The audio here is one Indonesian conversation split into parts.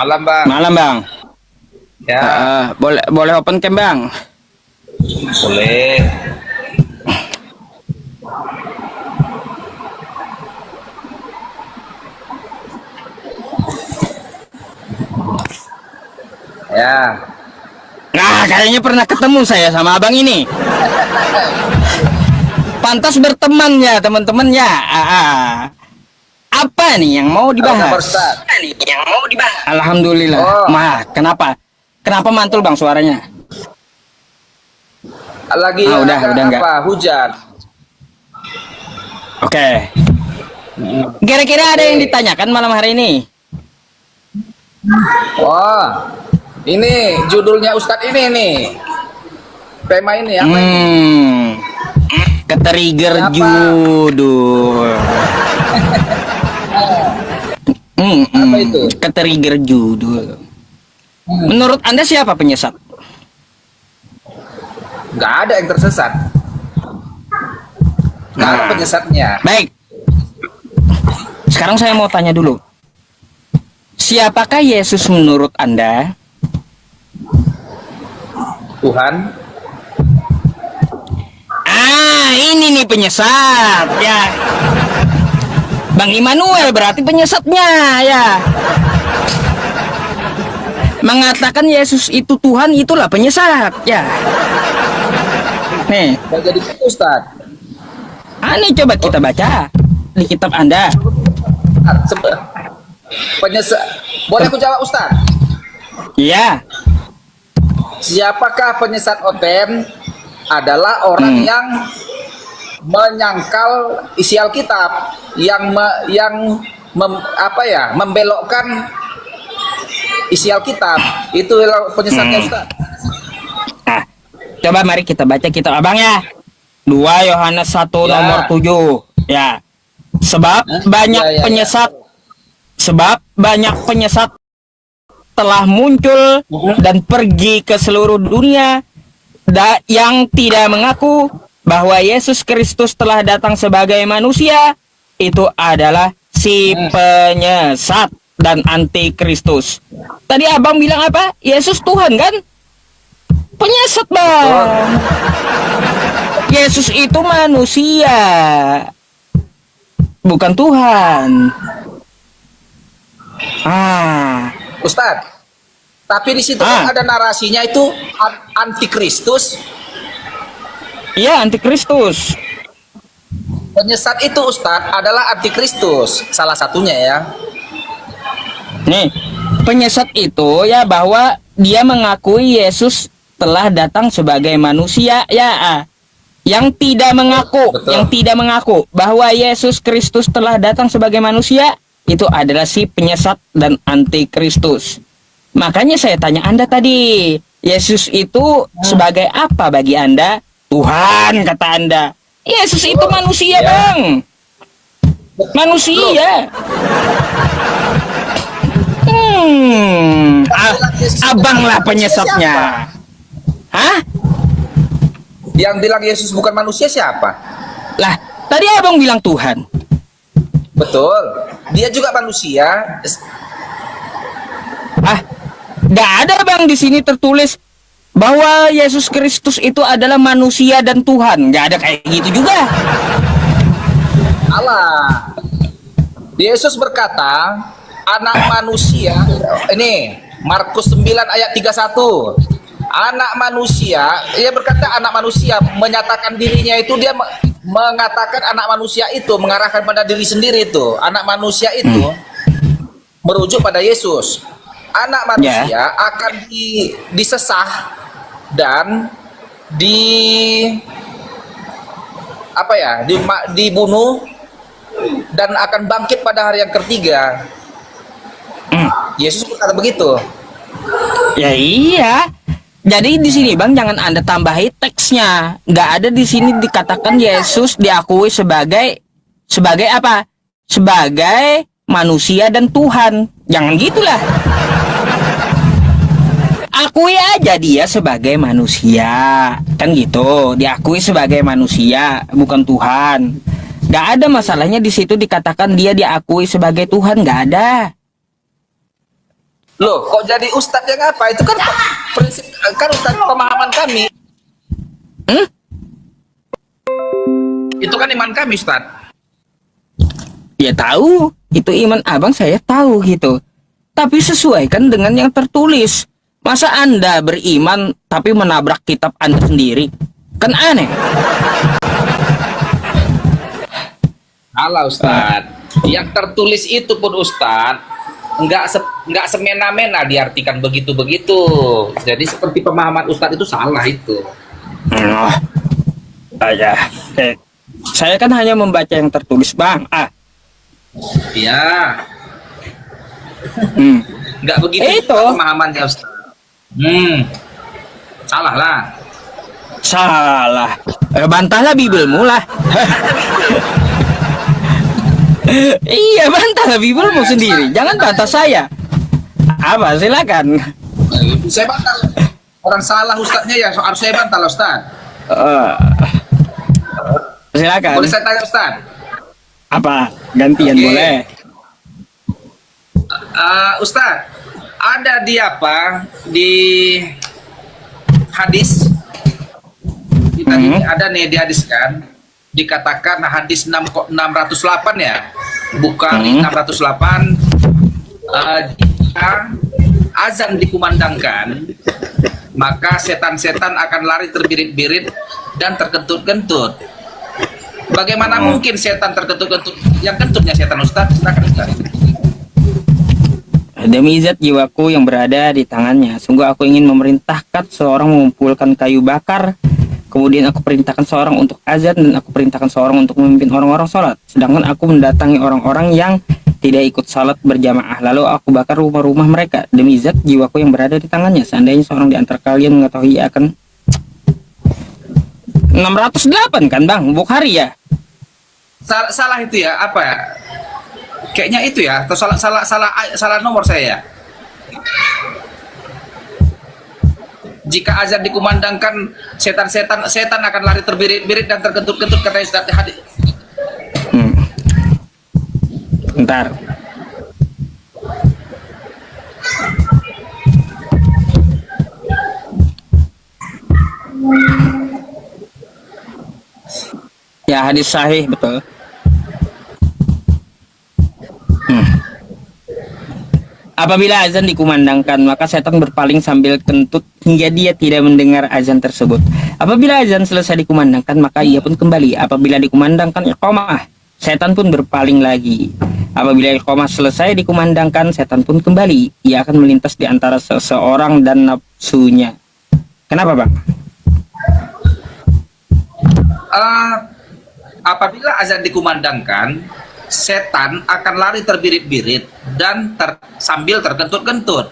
Malam Bang. Malam Bang. Ya, Boleh boleh open cam Bang. boleh. Ya, Nah, kayaknya pernah ketemu saya sama abang ini. Pantas berteman ya teman-teman ya. Apa nih yang mau apa kabar dibahas? Ustaz? Alhamdulillah. Oh. Kenapa? Kenapa mantul Bang suaranya? Lagi Udah enggak. apa? Hujan. Oke. Kira-kira ada yang ditanyakan malam hari ini? Wah, ini judulnya Ustadz ini nih. Tema ini apa ini? Ketrigger Apa? judul. Apa itu? Ketrigger judul. Menurut Anda siapa penyesat? Nggak ada yang tersesat. Nggak ada Nah. penyesatnya. Baik. Sekarang saya mau tanya dulu. Siapakah Yesus menurut Anda? Tuhan. Ini nih penyesat ya. Bang Immanuel berarti penyesatnya ya. Mengatakan Yesus itu Tuhan, itulah penyesat ya. Nih, Nggak jadi gitu Ustadz. ini coba kita baca di kitab Anda. Penyesat. Boleh aku jawab Ustadz? Iya. Siapakah penyesat Oten? Adalah orang yang menyangkal isi Alkitab, yang membelokkan isi Alkitab. Itu penyesatnya Ustaz. Nah, coba mari kita baca kitab Abang ya. 2 Yohanes 1 Ya. nomor 7 ya. Sebab banyak Ya. penyesat sebab banyak penyesat telah muncul dan pergi ke seluruh dunia yang tidak mengaku bahwa Yesus Kristus telah datang sebagai manusia. Itu adalah si penyesat dan antikristus. Tadi abang bilang apa? Yesus Tuhan kan? Penyesat bang. Yesus itu manusia, bukan Tuhan. Ustaz, tapi di situ kan ada narasinya itu antikristus. Iya, antikristus. Penyesat itu Ustaz adalah antikristus, salah satunya ya. Nih, penyesat itu ya bahwa dia mengakui Yesus telah datang sebagai manusia ya. Yang tidak mengaku, Betul. yang tidak mengaku bahwa Yesus Kristus telah datang sebagai manusia, itu adalah si penyesat dan antikristus. Makanya saya tanya Anda tadi, Yesus itu sebagai apa bagi Anda? Tuhan kata Anda. Yesus itu manusia, Ya. Bang. Manusia. Abang lah penyesatnya. Hah? Yang bilang Yesus bukan manusia siapa? Lah, tadi abang bilang Tuhan. Betul. Dia juga manusia. Gak ada bang di sini tertulis bahwa Yesus Kristus itu adalah manusia dan Tuhan. Gak ada kayak gitu juga. Allah. Yesus berkata, anak manusia, ini Markus 9 ayat 31. Anak manusia, ia berkata anak manusia menyatakan dirinya itu, dia mengatakan anak manusia itu mengarahkan pada diri sendiri itu. Anak manusia itu merujuk pada Yesus. Anak manusia akan disesah dan dibunuh dan akan bangkit pada hari yang ketiga. Yesus berkata begitu. Ya iya. Jadi di sini bang jangan Anda tambahi teksnya. Nggak ada di sini dikatakan Yesus diakui sebagai apa? Sebagai manusia dan Tuhan. Jangan gitulah. Akui aja dia sebagai manusia, kan gitu. Diakui sebagai manusia, bukan Tuhan. Nggak ada masalahnya di situ dikatakan dia diakui sebagai Tuhan, nggak ada. Loh, kok jadi ustadz yang apa? Itu kan prinsip, kan ustadz pemahaman kami. Hmm? Itu kan iman kami, ustadz. Ya tahu, itu iman abang saya tahu gitu. Tapi sesuaikan dengan yang tertulis. Masa Anda beriman tapi menabrak kitab Anda sendiri? Kan aneh. Salah, ustadz. Yang tertulis itu pun, ustadz, nggak semena-mena diartikan begitu-begitu. Jadi seperti pemahaman ustadz itu salah itu. Oh, saya kan hanya membaca yang tertulis, Bang. Iya, Hmm. nggak begitu Itu. pemahamannya, ustadz. Salah lah. Salah. Bantahlah Bibelmu lah. Iya, bantahlah Bibelmu sendiri. Jangan bantah saya. Apa? Silakan. Saya bantah. Orang salah ustadznya ya harus saya bantah, ustadz. Eh, silakan. Boleh saya tanya, ustadz? Apa? Gantian Oke. boleh. Ustadz, ada di apa di hadis? Tadi ada nih di hadis kan, dikatakan hadis 608 ya, Bukhari 608. Jika azan dikumandangkan, maka setan-setan akan lari terbirit-birit dan terkentut-kentut. Bagaimana mungkin setan terkentut-kentut? Yang kentutnya setan, Ustaz? Silakan, Ustaz. Demi zat jiwaku yang berada di tangannya, sungguh aku ingin memerintahkan seorang mengumpulkan kayu bakar. Kemudian aku perintahkan seorang untuk azan dan aku perintahkan seorang untuk memimpin orang-orang sholat. Sedangkan aku mendatangi orang-orang yang tidak ikut salat berjamaah. Lalu aku bakar rumah-rumah mereka. Demi zat jiwaku yang berada di tangannya, seandainya seorang di antara kalian mengetahui ia akan 608 kan, Bang? Bukhari ya? Salah itu ya, apa ya? Kayaknya itu ya, atau salah nomor saya ya. Jika azan dikumandangkan, setan akan lari terbirit-birit dan terkentut-kentut, kata Ustaz hadis. Bentar. Ya, hadis sahih betul. Apabila azan dikumandangkan, maka setan berpaling sambil kentut hingga dia tidak mendengar azan tersebut. Apabila azan selesai dikumandangkan, maka ia pun kembali. Apabila dikumandangkan iqamah, setan pun berpaling lagi. Apabila iqamah selesai dikumandangkan, setan pun kembali. Ia akan melintas di antara seseorang dan nafsunya. Kenapa, Bang? Apabila azan dikumandangkan, setan akan lari terbirit-birit dan sambil terkentut-kentut.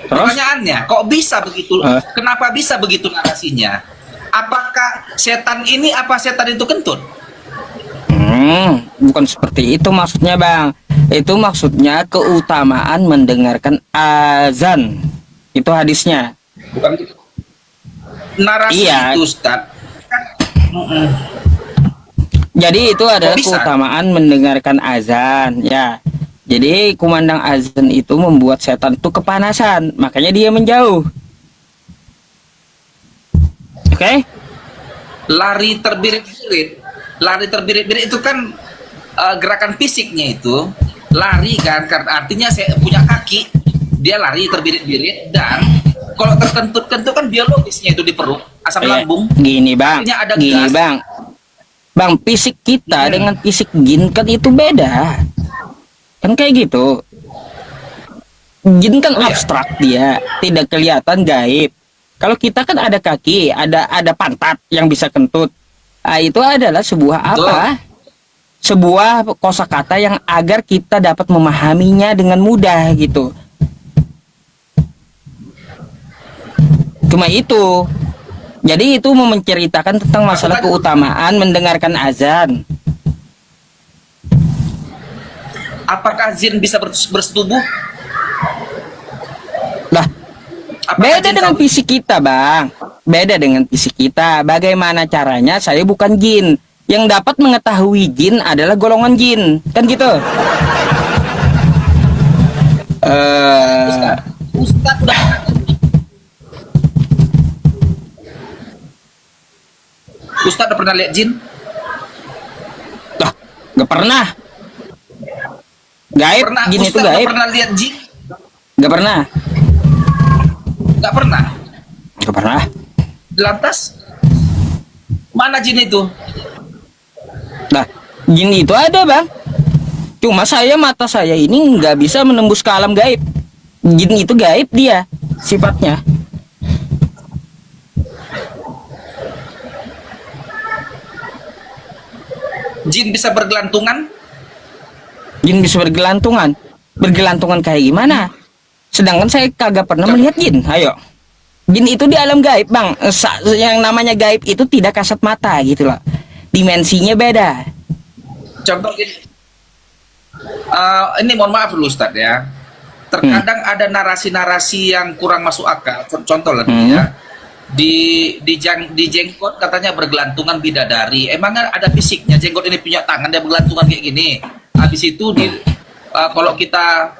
Terus? Pertanyaannya, kok bisa begitu? Kenapa bisa begitu narasinya? Apakah setan ini, apa setan itu kentut? Bukan seperti itu maksudnya, Bang. Itu maksudnya keutamaan mendengarkan azan. Itu hadisnya. Bukan gitu. Narasi Iya. itu, Ustaz. Jadi itu adalah bisa? keutamaan mendengarkan azan, ya. Jadi kumandang azan itu membuat setan itu kepanasan, makanya dia menjauh. Oke? Lari terbirit-birit itu kan gerakan fisiknya itu lari kan, karena artinya saya punya kaki, dia lari terbirit-birit, dan kalau terkentut-kentut kan biologisnya itu di perut, asam lambung. Gini, Bang. Artinya ada Gini, gas. Bang. Bang, fisik kita dengan fisik jin kan itu beda. Kan kayak gitu. Jin kan Oh, iya. abstrak, dia tidak kelihatan, gaib. Kalau kita kan ada kaki, ada pantat yang bisa kentut. Nah, itu adalah sebuah apa? Sebuah kosakata yang agar kita dapat memahaminya dengan mudah gitu. Cuma itu. Jadi itu menceritakan tentang masalah keutamaan mendengarkan azan. Apakah jin bisa bersetubuh? Lah, Apakah beda jin dengan tahu? fisik kita, Bang. Beda dengan fisik kita. Bagaimana caranya? Saya bukan jin. Yang dapat mengetahui jin adalah golongan jin, kan gitu. Ustaz, Ustaz udah pernah lihat jin? Lah, nggak pernah. Gaib, Pernah, jin itu Ustaz udah gaib. pernah lihat jin? Nggak pernah. Nggak pernah. Nggak pernah. Lantas mana jin itu? Nah, jin itu ada, Bang. Cuma mata saya ini nggak bisa menembus ke alam gaib. Jin itu gaib dia sifatnya. Jin bisa bergelantungan? Jin bisa bergelantungan. Bergelantungan kayak gimana? Sedangkan saya kagak pernah melihat jin. Ayo. Jin itu di alam gaib, Bang. Yang namanya gaib itu tidak kasat mata gitu loh. Dimensinya beda. Contoh gini. Ini mohon maaf dulu Ustadz ya. Terkadang ada narasi-narasi yang kurang masuk akal. Contoh lah ya. Di jenggot katanya bergelantungan bidadari. Emang ada fisiknya jenggot ini punya tangan dia bergelantungan kayak gini. Habis itu kalau kita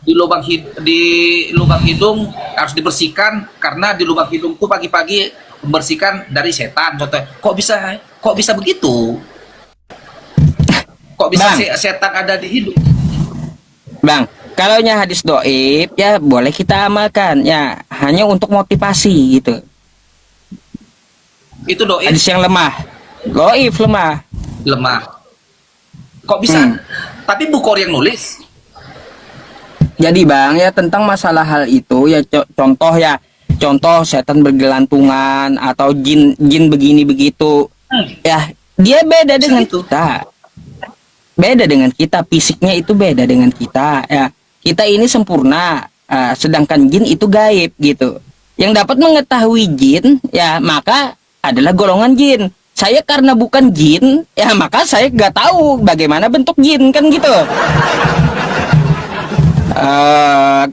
di lubang hidung harus dibersihkan karena di lubang hidung tuh pagi-pagi membersihkan dari setan. Contoh, kok bisa begitu? Kok bisa Bang. setan ada di hidung? Bang, kalau hadis doib ya boleh kita amalkan ya, hanya untuk motivasi gitu. Itu doib Hadis yang lemah, doib lemah. lemah. Kok bisa? Tapi Bukhari yang nulis. Jadi Bang ya tentang masalah hal itu ya contoh setan bergelantungan atau jin begini begitu ya, dia beda Bisa dengan gitu. kita. Beda dengan kita, fisiknya itu beda dengan kita ya. Kita ini sempurna, sedangkan jin itu gaib gitu. Yang dapat mengetahui jin ya maka adalah golongan jin. Saya karena bukan jin ya maka saya nggak tahu bagaimana bentuk jin kan gitu.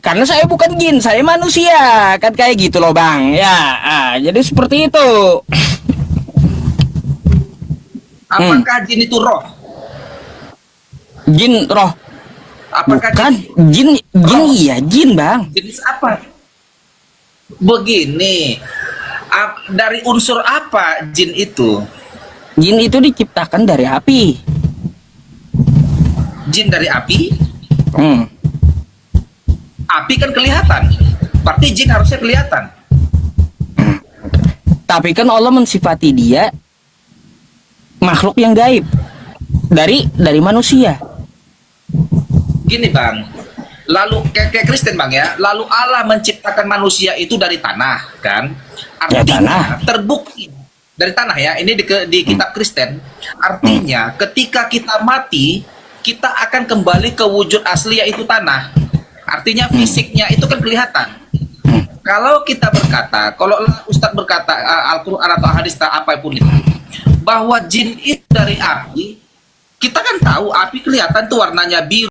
Karena saya bukan jin, saya manusia kan kayak gitu loh Bang ya. Jadi seperti itu. Apakah jin itu roh? Jin roh. Apakah Bukan jin roh? iya jin Bang. Jenis apa? Begini, dari unsur apa jin itu? Jin itu diciptakan dari api. Jin dari api? Hmm. Api kan kelihatan. Berarti jin harusnya kelihatan. Tapi kan Allah mensifati dia makhluk yang gaib dari manusia. Gini Bang, lalu kayak Kristen Bang ya, lalu Allah menciptakan manusia itu dari tanah kan? Ya, Artinya tanah. terbukti dari tanah ya, ini di kitab Kristen. Artinya ketika kita mati, kita akan kembali ke wujud asli yaitu tanah. Artinya fisiknya itu kan kelihatan. Kalau kita berkata, kalau Ustadz berkata Al-Quran atau hadis apapun itu, bahwa jin itu dari api, kita kan tahu api kelihatan tuh warnanya biru.